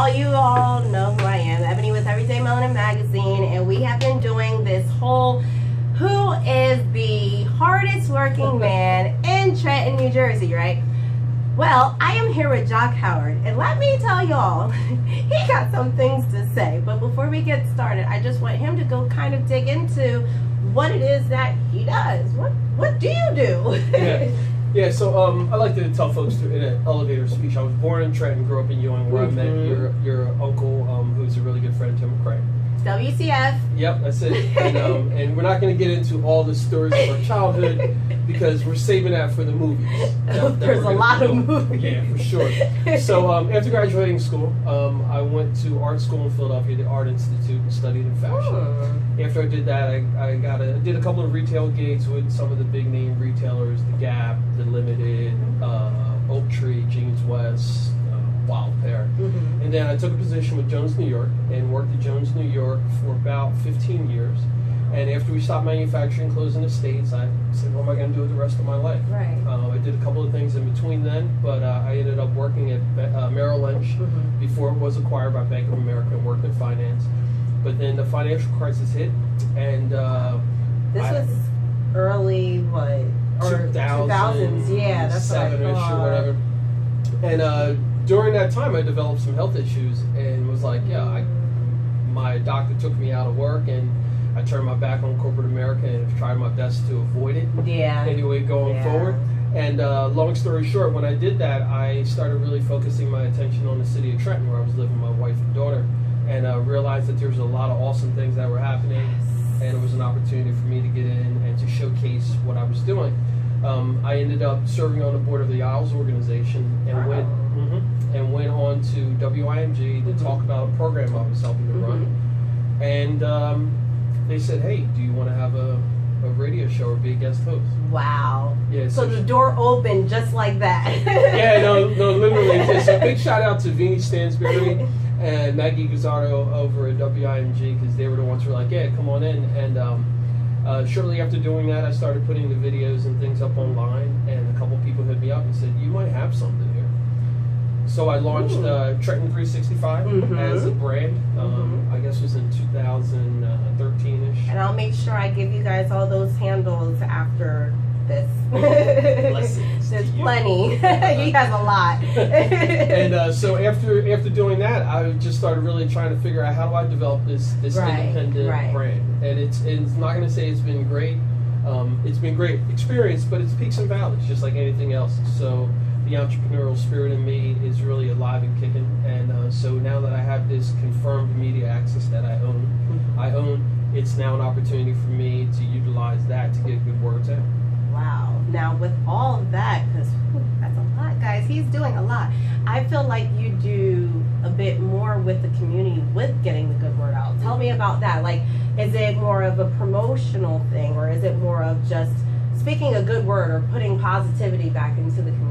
well, you all know who I am, Ebony with Everyday Melanin Magazine, and we have been doing this whole who is the hardest working man in Trenton, New Jersey, right? Well, I am here with Jacque Howard, and let me tell y'all, he got some things to say. But before we get started, I just want him to go kind of dig into what it is that he does. What do you do? Yeah, so I like to tell folks in an elevator speech, I was born in Trenton, grew up in Ewing, where I met your uncle, who's a really good friend, Tim McCray. WCF. Yep, that's it. And we're not going to get into all the stories of our childhood because we're saving that for the movies. There's a lot of movies. Yeah, for sure. So after graduating school, I went to art school in Philadelphia, the Art Institute, and studied in fashion. After I did that, I did a couple of retail gigs with some of the big name retailers, The Gap, The Limited, Oak Tree, Jeans West, Wild Pair. And then I took a position with Jones New York and worked at Jones New York for about 15 years. And after we stopped manufacturing clothes in the States, I said, what am I going to do with the rest of my life? Right. I did a couple of things in between then, but I ended up working at Merrill Lynch before it was acquired by Bank of America, and worked in finance. But then the financial crisis hit, and this was early, what? 2000s, yeah, that's what I thought. Or whatever. And during that time, I developed some health issues, and was like, yeah, my doctor took me out of work, and I turned my back on corporate America and tried my best to avoid it. Yeah. Anyway, going forward. And long story short, when I did that, I started really focusing my attention on the city of Trenton, where I was living with my wife and daughter, and realized that there was a lot of awesome things that were happening, and it was an opportunity for me to get in and to showcase what I was doing. I ended up serving on the board of the Isles organization, and went on to WIMG to talk about a program I was helping to run. And they said, hey, do you want to have a radio show or be a guest host? Wow. Yeah. So the door opened just like that. Yeah, no, literally. So big shout out to Vinny Stansberry and Maggie Gazzardo over at WIMG, because they were the ones who were like, yeah, come on in. And shortly after doing that, I started putting the videos and things up online, and a couple people hit me up and said, you might have something here. So I launched Trenton 365 as a brand. I guess it was in 2013-ish. And I'll make sure I give you guys all those handles after this. Blessings. There's plenty. He has a lot. And so after doing that, I just started really trying to figure out, how do I develop this independent brand? And it's not going to say it's been great. It's been great experience, but it's peaks and valleys, just like anything else. So the entrepreneurial spirit in me is really alive and kicking, and so now that I have this confirmed media access that I own, it's now an opportunity for me to utilize that to get good words out. Wow. Now with all of that, because that's a lot, guys, he's doing a lot. I feel like you do a bit more with the community with getting the good word out. Tell me about that. Like, is it more of a promotional thing, or is it more of just speaking a good word or putting positivity back into the community?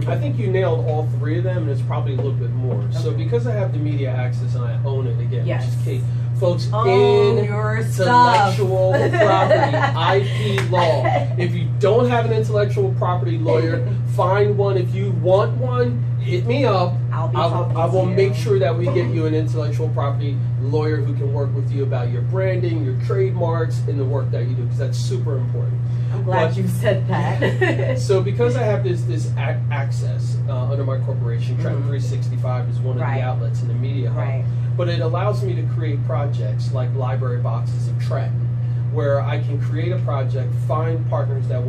I think you nailed all three of them, and it's probably a little bit more. Okay. So because I have the media access and I own it again, which is key. Folks, intellectual property, IP law. If you don't have an intellectual property lawyer, find one. If you want one, hit me up. I will make sure that we get you an intellectual property lawyer who can work with you about your branding, your trademarks, and the work that you do, because that's super important. I'm glad you said that. So because I have this access under my corporation, Trenton 365 is one of the outlets in the media hub. But it allows me to create projects like Library Boxes of Trenton, where I can create a project, find partners that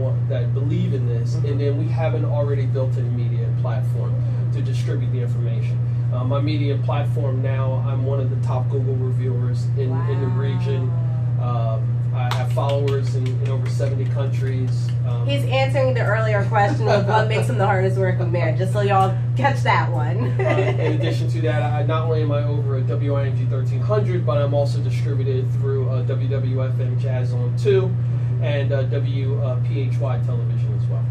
believe in this, and then we have an already built-in media platform to distribute the information. My media platform now, I'm one of the top Google reviewers in the region. I have followers in over 70 countries. He's answering the earlier question of what makes him the hardest working man, just so y'all catch that one. In addition to that, not only am I over at WIMG 1300, but I'm also distributed through WWFM Jazz on 2 and WPHY television as well.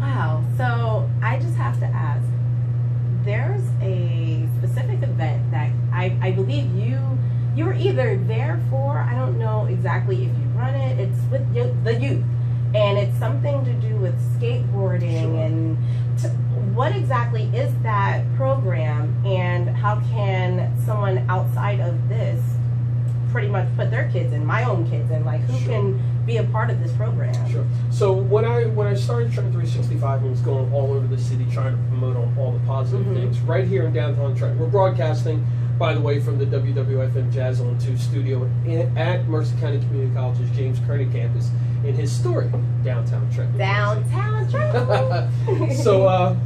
Wow. So I just have to ask, there's a specific event that I believe you were either there for, I don't know exactly if you run it, it's with the youth, and it's something to do with skateboarding. And what exactly is that program, and how can someone outside of this pretty much put their kids in, my own kids in, like who can be a part of this program? Sure. So when I started Trenton 365 and was going all over the city trying to promote all the positive things, right here in downtown Trenton, we're broadcasting, by the way, from the WWFM Jazz on 2 studio at Mercer County Community College's James Kearney campus in historic downtown Trenton. Downtown Trenton. So,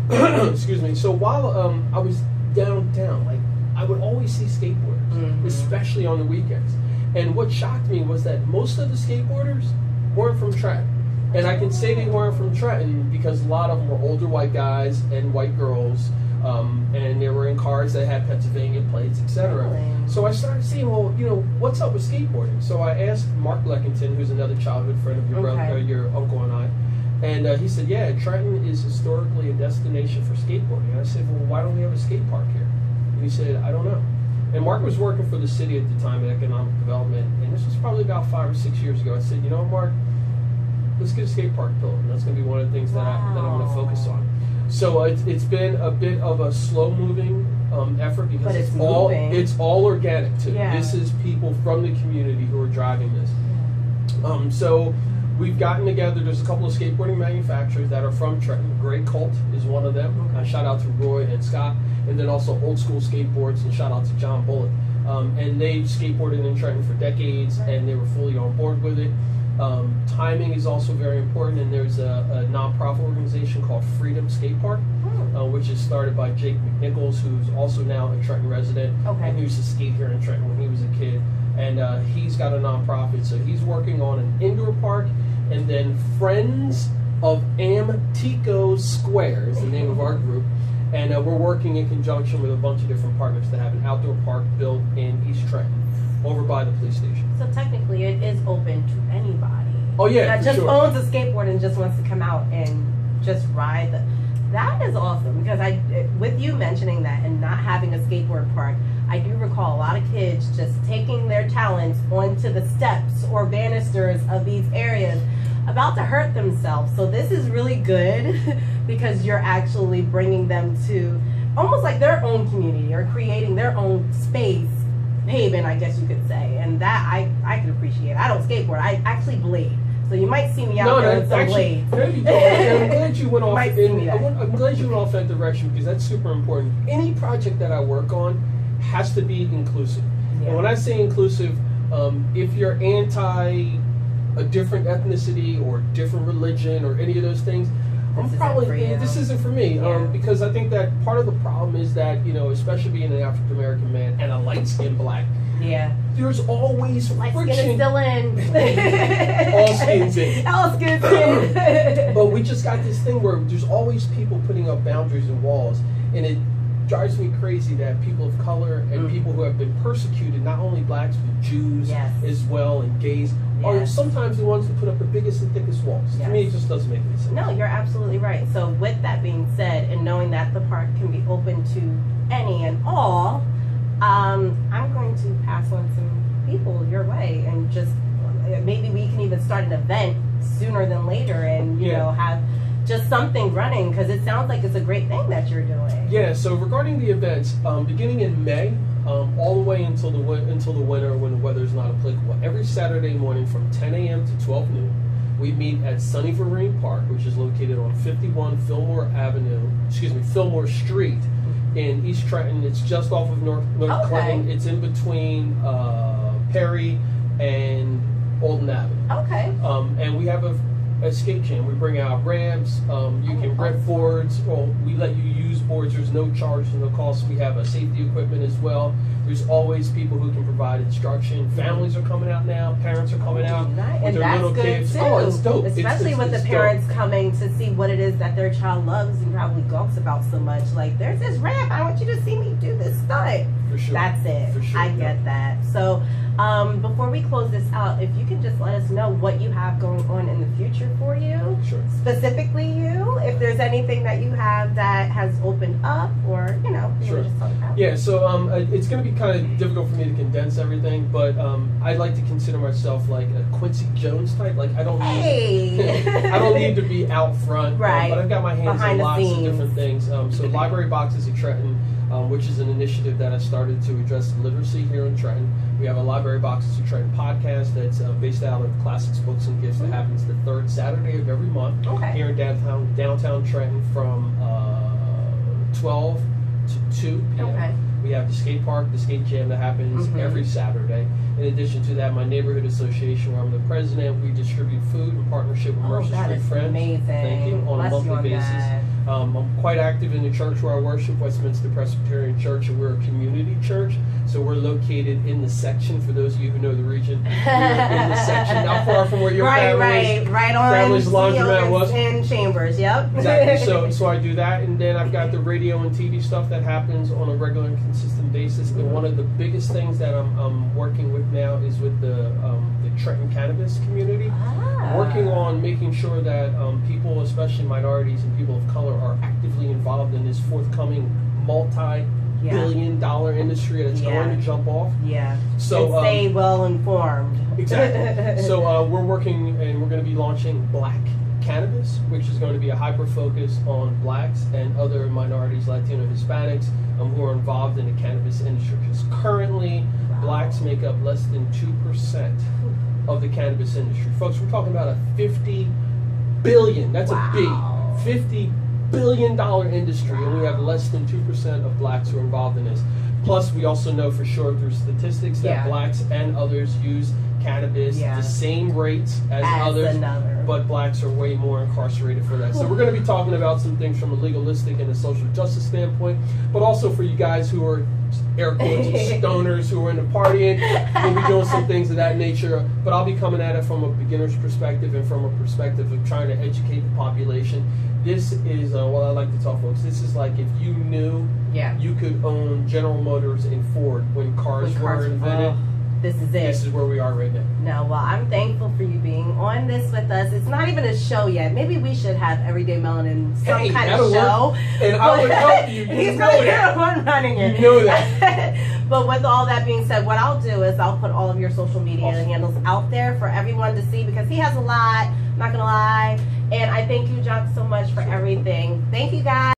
excuse me. So while I was downtown, like I would always see skateboarders, especially on the weekends. And what shocked me was that most of the skateboarders weren't from Trenton. And I can say they weren't from Trenton because a lot of them were older white guys and white girls, and they were in cars that had Pennsylvania plates, etc. So I started seeing, well, you know, what's up with skateboarding? So I asked Mark Bleckington, who's another childhood friend of your brother, your uncle and I, and he said, yeah, Trenton is historically a destination for skateboarding. And I said, well, why don't we have a skate park here? And he said, I don't know. And Mark was working for the city at the time in economic development, and this was probably about 5 or 6 years ago. I said, you know what, Mark, let's get a skate park built, and that's going to be one of the things that I'm going to focus on. So it's been a bit of a slow-moving effort because it's all organic too. Yeah. This is people from the community who are driving this. Yeah. So we've gotten together. There's a couple of skateboarding manufacturers that are from Trenton. Great Cult is one of them. Shout out to Roy and Scott, and then also Old School Skateboards, and shout out to John Bullock. And they've skateboarded in Trenton for decades, and they were fully on board with it. Timing is also very important, and there's a nonprofit organization called Freedom Skate Park, which is started by Jake McNichols, who's also now a Trenton resident, and he used to skate here in Trenton when he was a kid. And he's got a nonprofit, so he's working on an indoor park, and then Friends of Amtico Square is the name of our group. And we're working in conjunction with a bunch of different partners to have an outdoor park built in East Trenton, over by the police station. So technically it is open to anybody. Oh yeah, that just owns a skateboard and just wants to come out and just ride. That is awesome, because with you mentioning that and not having a skateboard park, I do recall a lot of kids just taking their talents onto the steps or banisters of these areas, about to hurt themselves. So this is really good because you're actually bringing them to almost like their own community or creating their own space, haven, I guess you could say. And that I could appreciate. I don't skateboard. I actually blade. So you might see me out there with some blades. I'm glad you went off. I'm glad you went off that direction, because that's super important. Any project that I work on has to be inclusive. Yeah. And when I say inclusive, if you're anti a different ethnicity or different religion or any of those things, this isn't for me. Because I think that part of the problem is that, you know, especially being an African American man and a light-skinned black, there's always light friction. Skin is still in. All skins in. All skins in. But we just got this thing where there's always people putting up boundaries and walls, and it drives me crazy that people of color and people who have been persecuted, not only blacks but Jews as well, and gays, are sometimes the ones that put up the biggest and thickest walls. To me, it just doesn't make any sense. No, you're absolutely right. So with that being said, and knowing that the park can be open to any and all, I'm going to pass on some people your way, and just maybe we can even start an event sooner than later, and you know, have just something running, because it sounds like it's a great thing that you're doing. Yeah, so regarding the events, beginning in May, all the way until the winter when the weather's not applicable, every Saturday morning from 10 a.m. to 12 noon, we meet at Sunnyvale Marine Park, which is located on 51 Fillmore Street in East Trenton. It's just off of North Clinton. It's in between Perry and Olden Avenue. And we have a skate jam. We bring out ramps. You can rent boards, or we let you use boards. There's no charge, no cost. We have safety equipment as well. There's always people who can provide instruction. Families are coming out now. Parents are coming out with their little kids. Too. Oh, it's dope. Especially with the parents coming to see what it is that their child loves and probably gawks about so much. Like, there's this ramp. I want you to see me do this stunt. For sure. That's it. For sure. I get that. So before we close this out, if you could just let us know what you have going on in the future for you. Sure. Specifically you, if there's anything that you have that has opened up, or, you know, just talk about. Yeah, so it's going to be kind of difficult for me to condense everything, but I'd like to consider myself like a Quincy Jones type. Like, I don't need to be out front, but I've got my hands in lots of different things. So Library Boxes at Trenton, which is an initiative that I started to address literacy here in Trenton. We have a Library Boxes of Trenton podcast that's based out of Classics, Books, and Gifts that happens the third Saturday of every month here in downtown Trenton from 12 to 2 p.m. Okay. We have the skate park, the skate jam that happens every Saturday. In addition to that, my neighborhood association, where I'm the president, we distribute food in partnership with Mercer Street Friends. Amazing. Thank you. On a monthly basis. I'm quite active in the church where I worship, Westminster Presbyterian Church, and we're a community church. So we're located in the section. For those of you who know the region, we're in the section, not far from where your right on family's laundromat was. In Chambers. Yep. Exactly. So I do that, and then I've got the radio and TV stuff that happens on a regular and consistent basis. And one of the biggest things that I'm working with now is with the Trenton cannabis community. I'm working on making sure that people, especially minorities and people of color, are actively involved in this forthcoming multi-billion-dollar industry that's going to jump off. Yeah. So and stay well informed. Exactly. So we're working, and we're going to be launching Black Cannabis, which is going to be a hyper focus on blacks and other minorities, Latino, Hispanics, who are involved in the cannabis industry. Because currently, blacks make up less than 2% of the cannabis industry. Folks, we're talking about a $50 billion. That's a big $50 billion industry, and we have less than 2% of blacks who are involved in this. Plus, we also know for sure through statistics that blacks and others use cannabis the same rates as others, but blacks are way more incarcerated for that. So we're going to be talking about some things from a legalistic and a social justice standpoint, but also for you guys who are air quotes stoners who are into partying. We'll be doing some things of that nature, but I'll be coming at it from a beginner's perspective and from a perspective of trying to educate the population. This is, well, I like to tell folks, this is like if you knew you could own General Motors and Ford when cars were invented. This is it. This is where we are right now. No, well, I'm thankful for you being on this with us. It's not even a show yet. Maybe we should have Everyday Melanin some kind of show. Work. And I would help you. He's going to be the one running it. You know that. But with all that being said, what I'll do is I'll put all of your social media handles out there for everyone to see, because he has a lot, I'm not going to lie. And I thank you, Jacque, so much for everything. Thank you, guys.